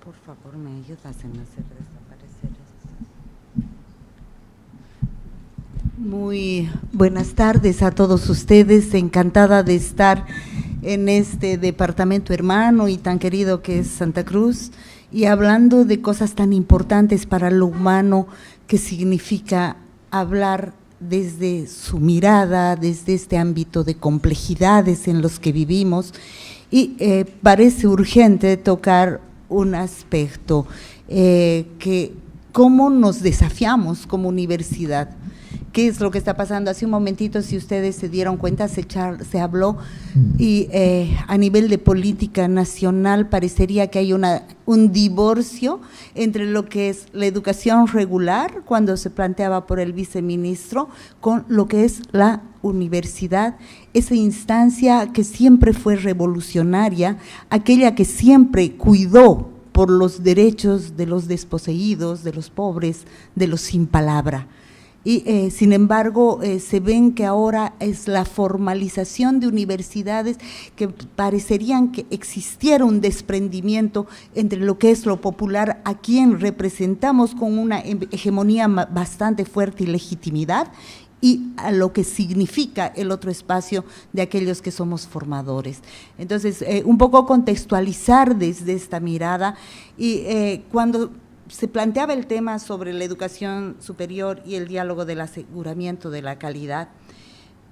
Por favor, me ayudas en hacer desaparecer eso. Muy buenas tardes a todos ustedes, encantada de estar en este departamento hermano y tan querido que es Santa Cruz, y hablando de cosas tan importantes para lo humano, que significa hablar desde su mirada, desde este ámbito de complejidades en los que vivimos, y parece urgente tocar un aspecto que cómo nos desafiamos como universidad. ¿Qué es lo que está pasando? Hace un momentito, si ustedes se dieron cuenta, se habló y a nivel de política nacional parecería que hay un divorcio entre lo que es la educación regular, cuando se planteaba por el viceministro, con lo que es la universidad, esa instancia que siempre fue revolucionaria, aquella que siempre cuidó por los derechos de los desposeídos, de los pobres, de los sin palabra. Y sin embargo, se ven que ahora es la formalización de universidades que parecerían que existiera un desprendimiento entre lo que es lo popular, a quien representamos con una hegemonía bastante fuerte y legitimidad, y a lo que significa el otro espacio de aquellos que somos formadores. Entonces, un poco contextualizar desde esta mirada, y cuando se planteaba el tema sobre la educación superior y el diálogo del aseguramiento de la calidad,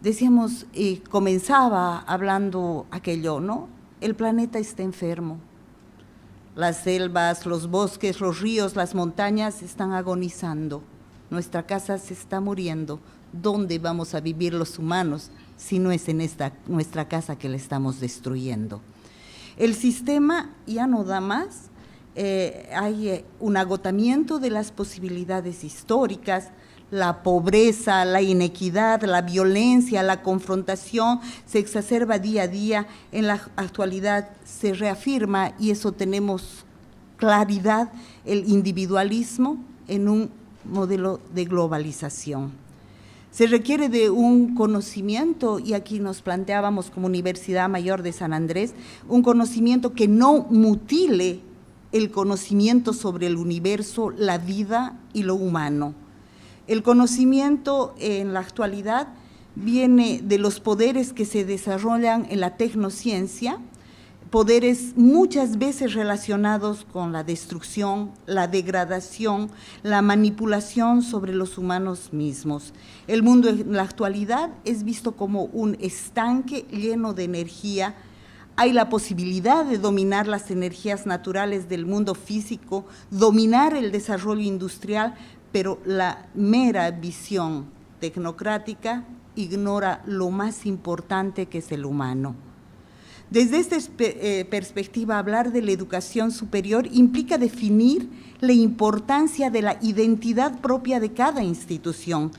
decíamos, y comenzaba hablando aquello, ¿no? El planeta está enfermo, las selvas, los bosques, los ríos, las montañas están agonizando, nuestra casa se está muriendo. ¿Dónde vamos a vivir los humanos si no es en nuestra casa que la estamos destruyendo? El sistema ya no da más. Hay un agotamiento de las posibilidades históricas, la pobreza, la inequidad, la violencia, la confrontación se exacerba día a día. En la actualidad se reafirma, y eso tenemos claridad, el individualismo en un modelo de globalización. Se requiere de un conocimiento, y aquí nos planteábamos como Universidad Mayor de San Andrés, un conocimiento que no mutile el conocimiento sobre el universo, la vida y lo humano. El conocimiento en la actualidad viene de los poderes que se desarrollan en la tecnociencia, poderes muchas veces relacionados con la destrucción, la degradación, la manipulación sobre los humanos mismos. El mundo en la actualidad es visto como un estanque lleno de energía. Hay la posibilidad de dominar las energías naturales del mundo físico, dominar el desarrollo industrial, pero la mera visión tecnocrática ignora lo más importante, que es el humano. Desde esta perspectiva, hablar de la educación superior implica definir la importancia de la identidad propia de cada institución,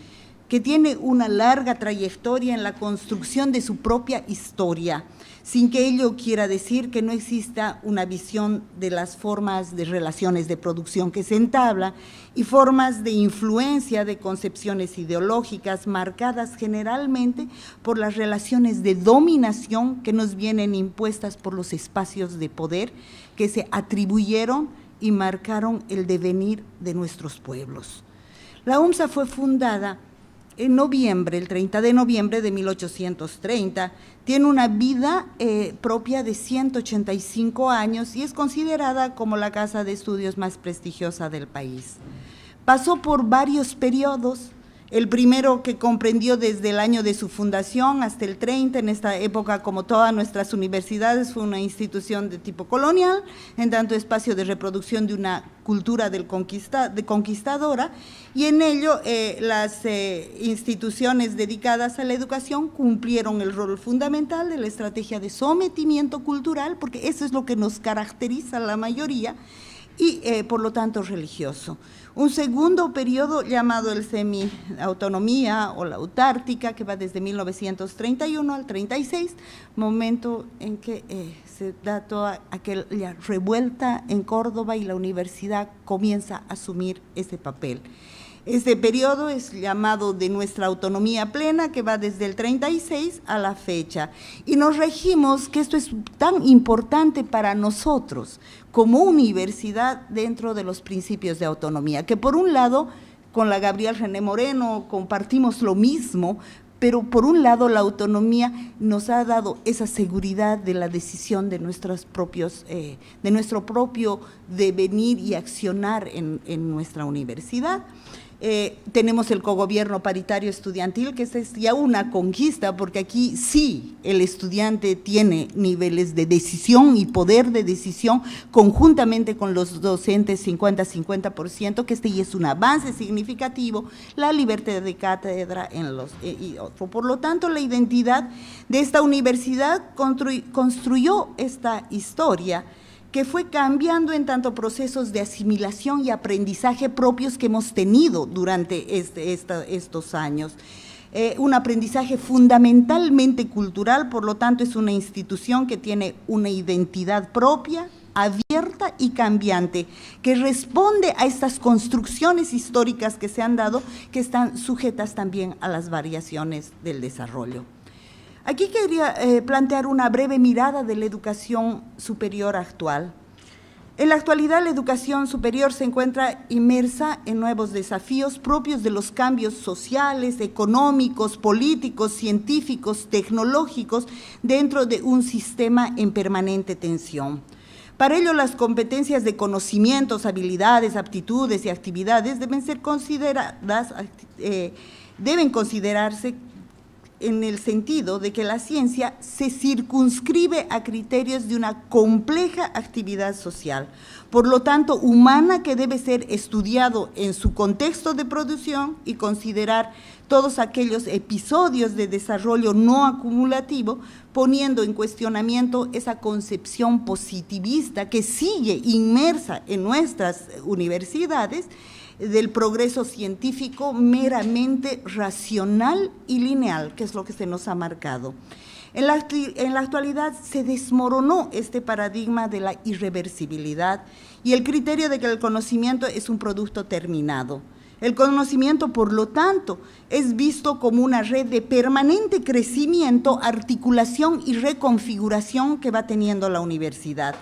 que tiene una larga trayectoria en la construcción de su propia historia, sin que ello quiera decir que no exista una visión de las formas de relaciones de producción que se entabla y formas de influencia de concepciones ideológicas marcadas generalmente por las relaciones de dominación que nos vienen impuestas por los espacios de poder que se atribuyeron y marcaron el devenir de nuestros pueblos. La UMSA fue fundada en noviembre, el 30 de noviembre de 1830, tiene una vida propia de 185 años y es considerada como la casa de estudios más prestigiosa del país. Pasó por varios periodos, el primero que comprendió desde el año de su fundación hasta el 30, en esta época, como todas nuestras universidades, fue una institución de tipo colonial, en tanto espacio de reproducción de una cultura conquistadora, y en ello las instituciones dedicadas a la educación cumplieron el rol fundamental de la estrategia de sometimiento cultural, porque eso es lo que nos caracteriza a la mayoría, y por lo tanto religioso. Un segundo periodo llamado el semi-autonomía o la autártica, que va desde 1931 al 36, momento en que se da toda aquella revuelta en Córdoba y la universidad comienza a asumir ese papel. Este periodo es llamado de nuestra autonomía plena, que va desde el 36 a la fecha. Y nos regimos que esto es tan importante para nosotros como universidad dentro de los principios de autonomía, que por un lado, con la Gabriel René Moreno compartimos lo mismo, pero por un lado la autonomía nos ha dado esa seguridad de la decisión de nuestros propios, de nuestro propio devenir y accionar en nuestra universidad. Tenemos el cogobierno paritario estudiantil, que es ya una conquista, porque aquí sí el estudiante tiene niveles de decisión y poder de decisión conjuntamente con los docentes 50-50%, que ya es un avance significativo, la libertad de cátedra y otro. Por lo tanto, la identidad de esta universidad construyó esta historia, que fue cambiando en tanto procesos de asimilación y aprendizaje propios que hemos tenido durante estos años. Un aprendizaje fundamentalmente cultural, por lo tanto es una institución que tiene una identidad propia, abierta y cambiante, que responde a estas construcciones históricas que se han dado, que están sujetas también a las variaciones del desarrollo. Aquí quería plantear una breve mirada de la educación superior actual. En la actualidad, la educación superior se encuentra inmersa en nuevos desafíos propios de los cambios sociales, económicos, políticos, científicos, tecnológicos, dentro de un sistema en permanente tensión. Para ello, las competencias de conocimientos, habilidades, aptitudes y actividades deben considerarse en el sentido de que la ciencia se circunscribe a criterios de una compleja actividad social, por lo tanto humana, que debe ser estudiado en su contexto de producción y considerar todos aquellos episodios de desarrollo no acumulativo, poniendo en cuestionamiento esa concepción positivista que sigue inmersa en nuestras universidades, del progreso científico meramente racional y lineal, que es lo que se nos ha marcado. En la actualidad se desmoronó este paradigma de la irreversibilidad y el criterio de que el conocimiento es un producto terminado. El conocimiento, por lo tanto, es visto como una red de permanente crecimiento, articulación y reconfiguración que va teniendo la universidad.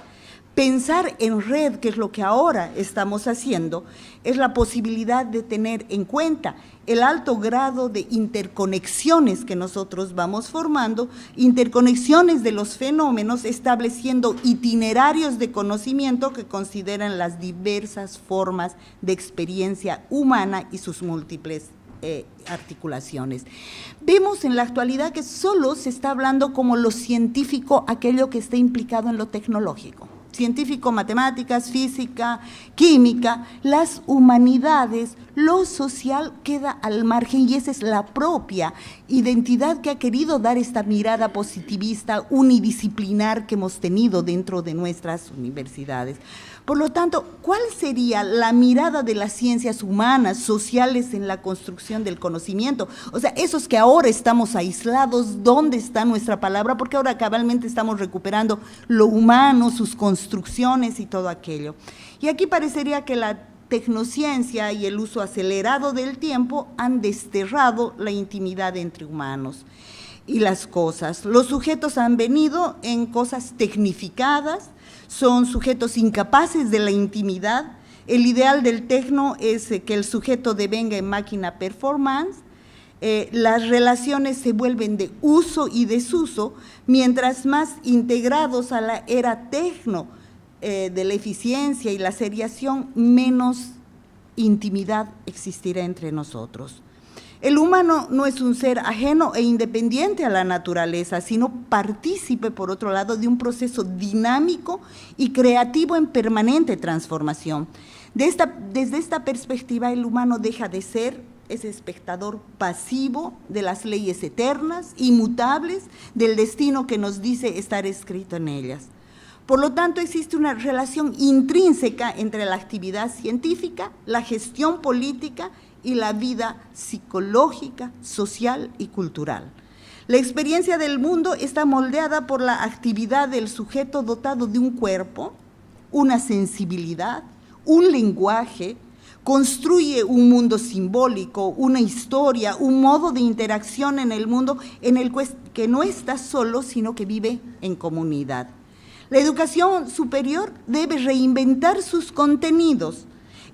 Pensar en red, que es lo que ahora estamos haciendo, es la posibilidad de tener en cuenta el alto grado de interconexiones que nosotros vamos formando, interconexiones de los fenómenos, estableciendo itinerarios de conocimiento que consideran las diversas formas de experiencia humana y sus múltiples articulaciones. Vemos en la actualidad que solo se está hablando como lo científico, aquello que esté implicado en lo tecnológico. Científico, matemáticas, física, química, las humanidades, lo social queda al margen, y esa es la propia identidad que ha querido dar esta mirada positivista, unidisciplinar que hemos tenido dentro de nuestras universidades. Por lo tanto, ¿cuál sería la mirada de las ciencias humanas, sociales en la construcción del conocimiento? O sea, esos que ahora estamos aislados, ¿dónde está nuestra palabra? Porque ahora cabalmente estamos recuperando lo humano, sus construcciones y todo aquello. Y aquí parecería que la tecnociencia y el uso acelerado del tiempo han desterrado la intimidad entre humanos y las cosas. Los sujetos han venido en cosas tecnificadas, son sujetos incapaces de la intimidad. El ideal del tecno es que el sujeto devenga en máquina performance. Las relaciones se vuelven de uso y desuso, mientras más integrados a la era tecno de la eficiencia y la seriación, menos intimidad existirá entre nosotros. El humano no es un ser ajeno e independiente a la naturaleza, sino partícipe, por otro lado, de un proceso dinámico y creativo en permanente transformación. Desde esta perspectiva, el humano deja de ser ese espectador pasivo de las leyes eternas, inmutables, del destino que nos dice estar escrito en ellas. Por lo tanto, existe una relación intrínseca entre la actividad científica, la gestión política y la vida psicológica, social y cultural. La experiencia del mundo está moldeada por la actividad del sujeto dotado de un cuerpo, una sensibilidad, un lenguaje, construye un mundo simbólico, una historia, un modo de interacción en el mundo en el que no está solo, sino que vive en comunidad. La educación superior debe reinventar sus contenidos,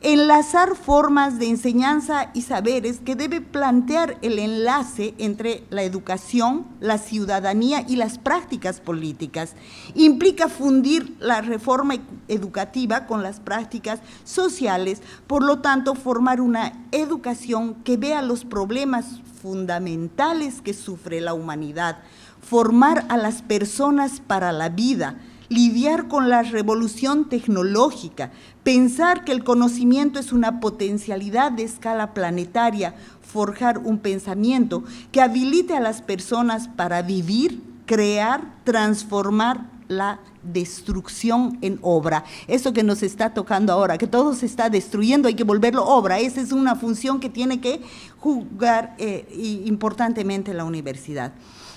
enlazar formas de enseñanza y saberes que debe plantear el enlace entre la educación, la ciudadanía y las prácticas políticas. Implica fundir la reforma educativa con las prácticas sociales, por lo tanto, formar una educación que vea los problemas fundamentales que sufre la humanidad, formar a las personas para la vida, lidiar con la revolución tecnológica, pensar que el conocimiento es una potencialidad de escala planetaria, forjar un pensamiento que habilite a las personas para vivir, crear, transformar la destrucción en obra. Eso que nos está tocando ahora, que todo se está destruyendo, hay que volverlo obra. Esa es una función que tiene que jugar importantemente la universidad.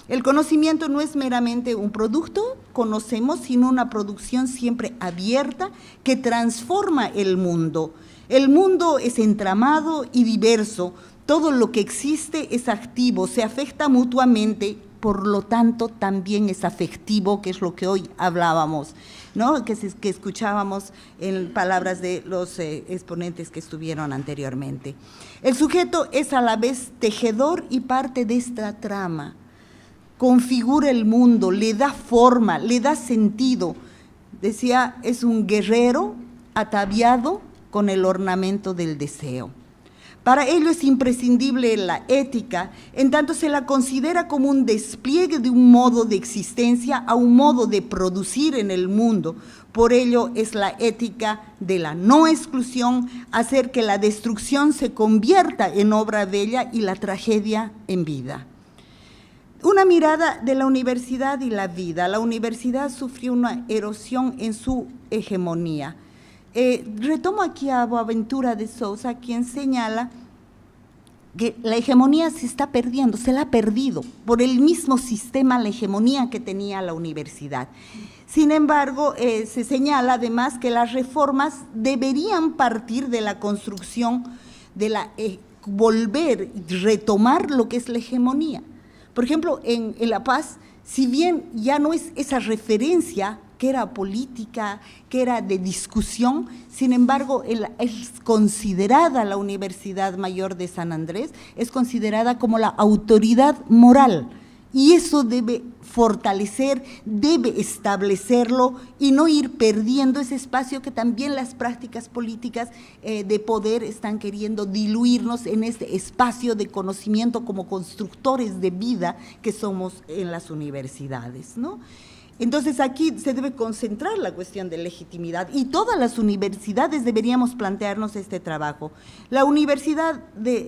El conocimiento no es meramente un producto, conocemos, sino una producción siempre abierta que transforma el mundo. El mundo es entramado y diverso, todo lo que existe es activo, se afecta mutuamente, por lo tanto también es afectivo, que es lo que hoy hablábamos, ¿no? que escuchábamos en palabras de los exponentes que estuvieron anteriormente. El sujeto es a la vez tejedor y parte de esta trama. Configura el mundo, le da forma, le da sentido. Decía, es un guerrero ataviado con el ornamento del deseo. Para ello es imprescindible la ética, en tanto se la considera como un despliegue de un modo de existencia a un modo de producir en el mundo. Por ello es la ética de la no exclusión, hacer que la destrucción se convierta en obra bella y la tragedia en vida. Una mirada de la universidad y la vida. La universidad sufrió una erosión en su hegemonía. Retomo aquí a Boaventura de Sousa, quien señala que la hegemonía se está perdiendo, se la ha perdido por el mismo sistema, la hegemonía que tenía la universidad. Sin embargo, se señala además que las reformas deberían partir de la construcción, de la volver, retomar lo que es la hegemonía. Por ejemplo, en La Paz, si bien ya no es esa referencia que era política, que era de discusión, sin embargo, es considerada la Universidad Mayor de San Andrés, es considerada como la autoridad moral, y eso debe fortalecer, debe establecerlo y no ir perdiendo ese espacio que también las prácticas políticas de poder están queriendo diluirnos en este espacio de conocimiento como constructores de vida que somos en las universidades, ¿no? Entonces aquí se debe concentrar la cuestión de legitimidad y todas las universidades deberíamos plantearnos este trabajo. La universidad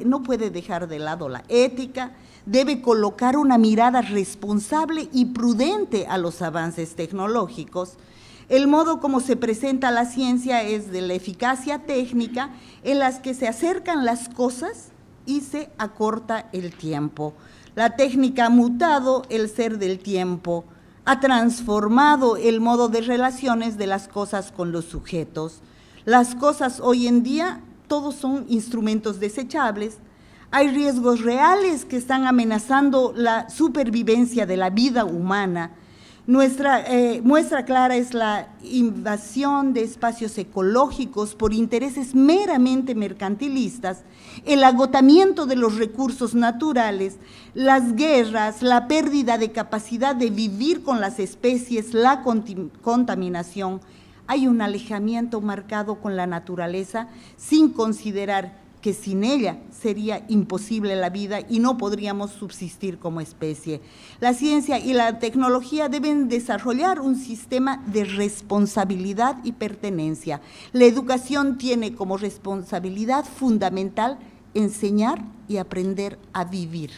no puede dejar de lado la ética, debe colocar una mirada responsable y prudente a los avances tecnológicos. El modo como se presenta la ciencia es de la eficacia técnica en las que se acercan las cosas y se acorta el tiempo. La técnica ha mutado el ser del tiempo, ha transformado el modo de relaciones de las cosas con los sujetos. Las cosas hoy en día, todos son instrumentos desechables. Hay riesgos reales que están amenazando la supervivencia de la vida humana. Nuestra muestra clara es la invasión de espacios ecológicos por intereses meramente mercantilistas, el agotamiento de los recursos naturales, las guerras, la pérdida de capacidad de vivir con las especies, la contaminación. Hay un alejamiento marcado con la naturaleza sin considerar que sin ella sería imposible la vida y no podríamos subsistir como especie. La ciencia y la tecnología deben desarrollar un sistema de responsabilidad y pertenencia. La educación tiene como responsabilidad fundamental enseñar y aprender a vivir.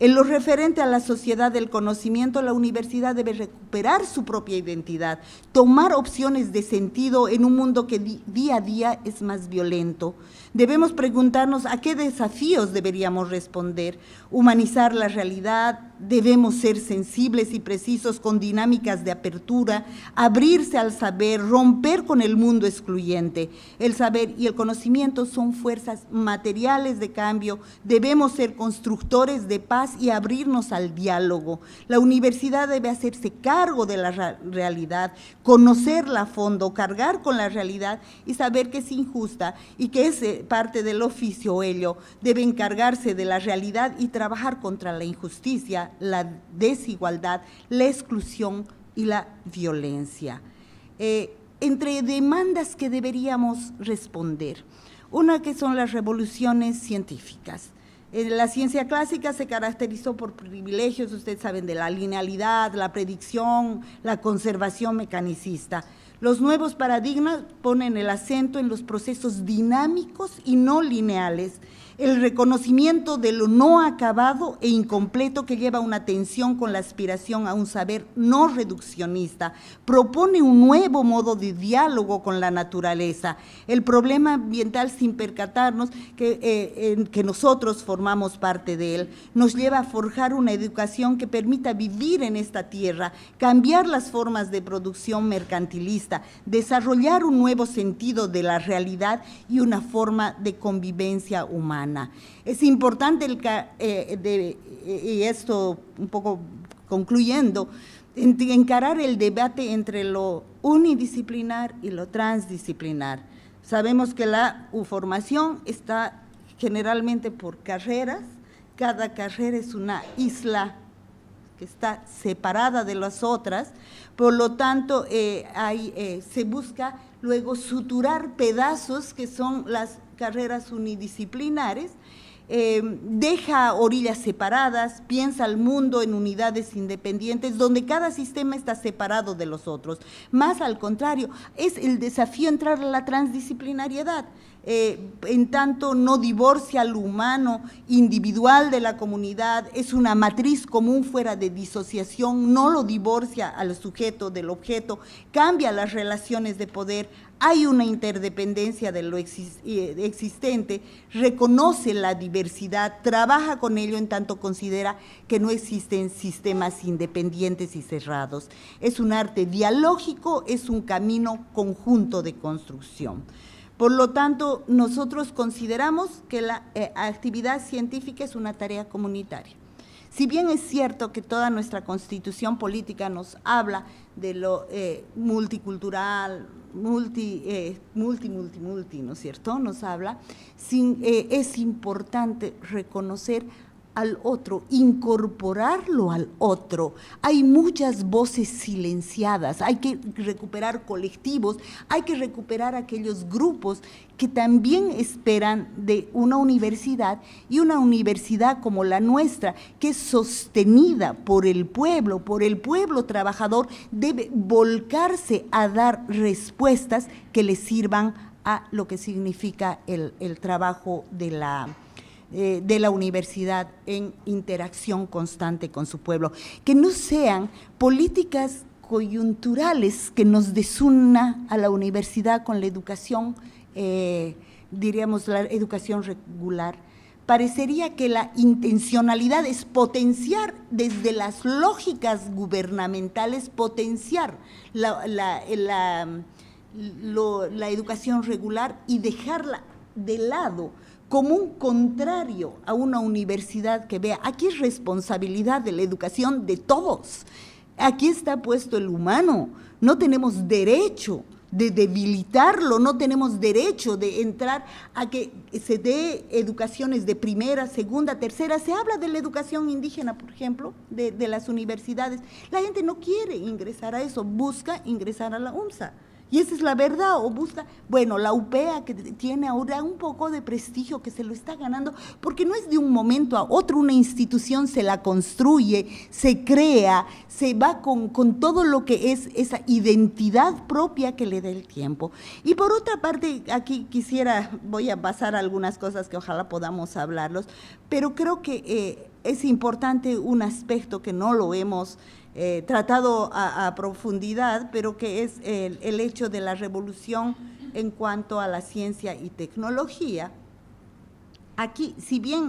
En lo referente a la sociedad del conocimiento, la universidad debe recuperar su propia identidad, tomar opciones de sentido en un mundo que día a día es más violento. Debemos preguntarnos a qué desafíos deberíamos responder, humanizar la realidad, debemos ser sensibles y precisos con dinámicas de apertura, abrirse al saber, romper con el mundo excluyente. El saber y el conocimiento son fuerzas materiales de cambio, debemos ser constructores de paz y abrirnos al diálogo. La universidad debe hacerse cargo de la realidad, conocerla a fondo, cargar con la realidad y saber que es injusta y que es parte del oficio ello. Debe encargarse de la realidad y trabajar contra la injusticia, la desigualdad, la exclusión y la violencia. Entre demandas que deberíamos responder, una que son las revoluciones científicas. La ciencia clásica se caracterizó por privilegios, ustedes saben, de la linealidad, la predicción, la conservación mecanicista. Los nuevos paradigmas ponen el acento en los procesos dinámicos y no lineales, el reconocimiento de lo no acabado e incompleto que lleva una tensión con la aspiración a un saber no reduccionista, propone un nuevo modo de diálogo con la naturaleza, el problema ambiental sin percatarnos que nosotros formamos parte de él, nos lleva a forjar una educación que permita vivir en esta tierra, cambiar las formas de producción mercantilista, desarrollar un nuevo sentido de la realidad y una forma de convivencia humana. Es importante, y esto un poco concluyendo, encarar el debate entre lo unidisciplinar y lo transdisciplinar. Sabemos que la formación está generalmente por carreras, cada carrera es una isla que está separada de las otras, por lo tanto se busca luego suturar pedazos que son las carreras unidisciplinares, deja orillas separadas, piensa el mundo en unidades independientes, donde cada sistema está separado de los otros. Más al contrario, es el desafío entrar a la transdisciplinariedad, en tanto no divorcia al humano individual de la comunidad, es una matriz común fuera de disociación, no lo divorcia al sujeto del objeto, cambia las relaciones de poder, hay una interdependencia de lo existente, reconoce la diversidad, trabaja con ello en tanto considera que no existen sistemas independientes y cerrados. Es un arte dialógico, es un camino conjunto de construcción. Por lo tanto, nosotros consideramos que la actividad científica es una tarea comunitaria. Si bien es cierto que toda nuestra constitución política nos habla de lo multicultural, multi, ¿no es cierto? Nos habla, es importante reconocer al otro, incorporarlo al otro. Hay muchas voces silenciadas, hay que recuperar colectivos, hay que recuperar aquellos grupos que también esperan de una universidad, y una universidad como la nuestra, que es sostenida por el pueblo trabajador, debe volcarse a dar respuestas que le sirvan a lo que significa el trabajo de la universidad en interacción constante con su pueblo, que no sean políticas coyunturales que nos desuna a la universidad con la educación, diríamos la educación regular. Parecería que la intencionalidad es potenciar desde las lógicas gubernamentales, potenciar la educación regular y dejarla de lado como un contrario a una universidad que vea, aquí es responsabilidad de la educación de todos, aquí está puesto el humano, no tenemos derecho de debilitarlo, no tenemos derecho de entrar a que se dé educaciones de primera, segunda, tercera. Se habla de la educación indígena, por ejemplo, de las universidades. La gente no quiere ingresar a eso, busca ingresar a la UNSA. Y esa es la verdad, o busca, bueno, la UPEA que tiene ahora un poco de prestigio, que se lo está ganando, porque no es de un momento a otro, una institución se la construye, se crea, se va con todo lo que es esa identidad propia que le da el tiempo. Y por otra parte, aquí voy a pasar algunas cosas que ojalá podamos hablarlos, pero creo que es importante un aspecto que no lo hemos tratado a profundidad, pero que es el hecho de la revolución en cuanto a la ciencia y tecnología. Aquí, si bien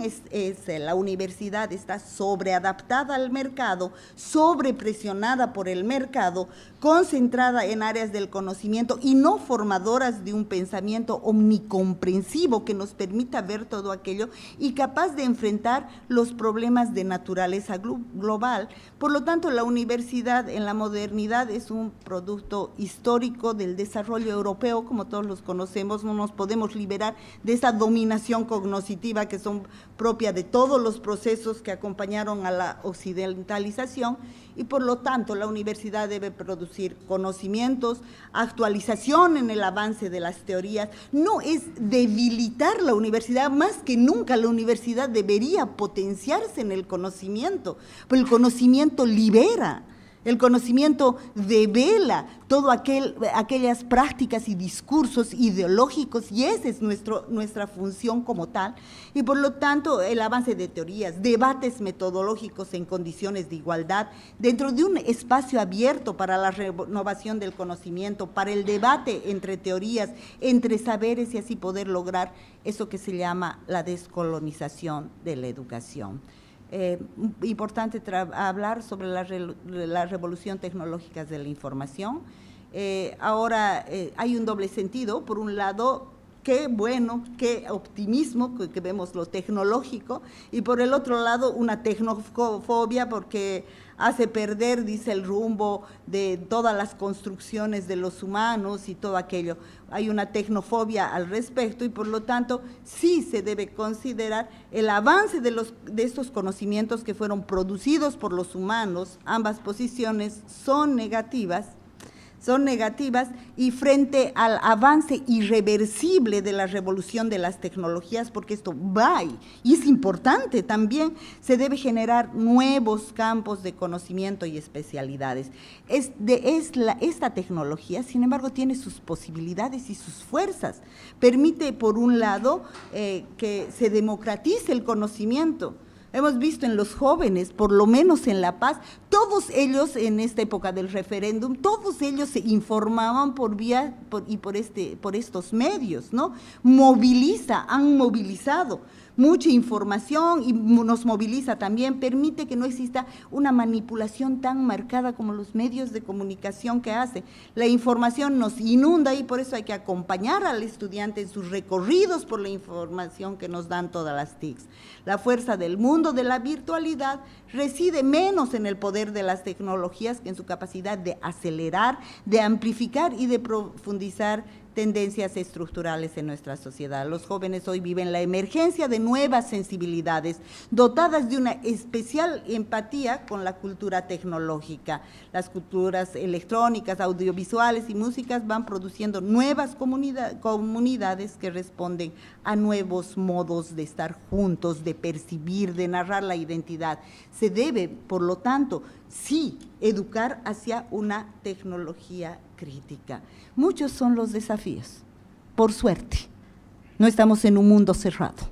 la universidad está sobreadaptada al mercado, sobrepresionada por el mercado, concentrada en áreas del conocimiento y no formadoras de un pensamiento omnicomprensivo que nos permita ver todo aquello y capaz de enfrentar los problemas de naturaleza global. Por lo tanto, la universidad en la modernidad es un producto histórico del desarrollo europeo, como todos los conocemos, no nos podemos liberar de esa dominación cognitiva que son propia de todos los procesos que acompañaron a la occidentalización, y por lo tanto la universidad debe producir conocimientos, actualización en el avance de las teorías. No es debilitar la universidad, más que nunca la universidad debería potenciarse en el conocimiento, pero el conocimiento libera. El conocimiento devela todas aquellas prácticas y discursos ideológicos, y esa es nuestra función como tal, y por lo tanto el avance de teorías, debates metodológicos en condiciones de igualdad, dentro de un espacio abierto para la renovación del conocimiento, para el debate entre teorías, entre saberes, y así poder lograr eso que se llama la descolonización de la educación. Importante hablar sobre la revolución tecnológica de la información. Ahora hay un doble sentido. Por un lado, qué bueno, qué optimismo que vemos lo tecnológico, y por el otro lado una tecnofobia, porque hace perder, dice, el rumbo de todas las construcciones de los humanos y todo aquello. Hay una tecnofobia al respecto, y por lo tanto sí se debe considerar el avance de estos conocimientos que fueron producidos por los humanos. Ambas posiciones son negativas, y frente al avance irreversible de la revolución de las tecnologías, porque esto va y es importante también, se debe generar nuevos campos de conocimiento y especialidades. Esta tecnología, sin embargo, tiene sus posibilidades y sus fuerzas. Permite, por un lado, que se democratice el conocimiento. Hemos visto en los jóvenes, por lo menos en La Paz, todos ellos en esta época del referéndum, todos ellos se informaban por estos medios, ¿no? Han movilizado mucha información, y nos moviliza también, permite que no exista una manipulación tan marcada como los medios de comunicación que hace. La información nos inunda, y por eso hay que acompañar al estudiante en sus recorridos por la información que nos dan todas las TICs. La fuerza del mundo de la virtualidad reside menos en el poder de las tecnologías que en su capacidad de acelerar, de amplificar y de profundizar tendencias estructurales en nuestra sociedad. Los jóvenes hoy viven la emergencia de nuevas sensibilidades, dotadas de una especial empatía con la cultura tecnológica. Las culturas electrónicas, audiovisuales y músicas van produciendo nuevas comunidades que responden a nuevos modos de estar juntos, de percibir, de narrar la identidad. Se debe, por lo tanto, sí, educar hacia una tecnología crítica. Muchos son los desafíos, por suerte. No estamos en un mundo cerrado.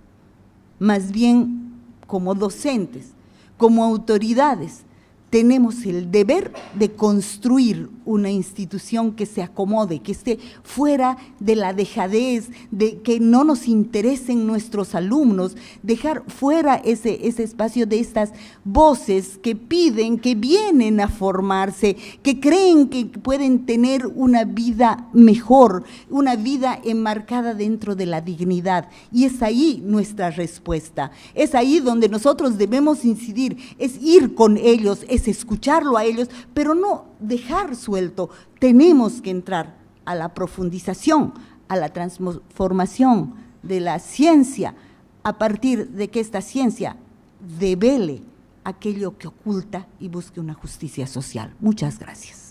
Más bien, como docentes, como autoridades, tenemos el deber de construir una institución que se acomode, que esté fuera de la dejadez, de que no nos interesen nuestros alumnos, dejar fuera ese espacio de estas voces que piden, que vienen a formarse, que creen que pueden tener una vida mejor, una vida enmarcada dentro de la dignidad. Y es ahí nuestra respuesta, es ahí donde nosotros debemos incidir, es ir con ellos, es escucharlo a ellos, pero no dejar suelto. Tenemos que entrar a la profundización, a la transformación de la ciencia, a partir de que esta ciencia devele aquello que oculta y busque una justicia social. Muchas gracias.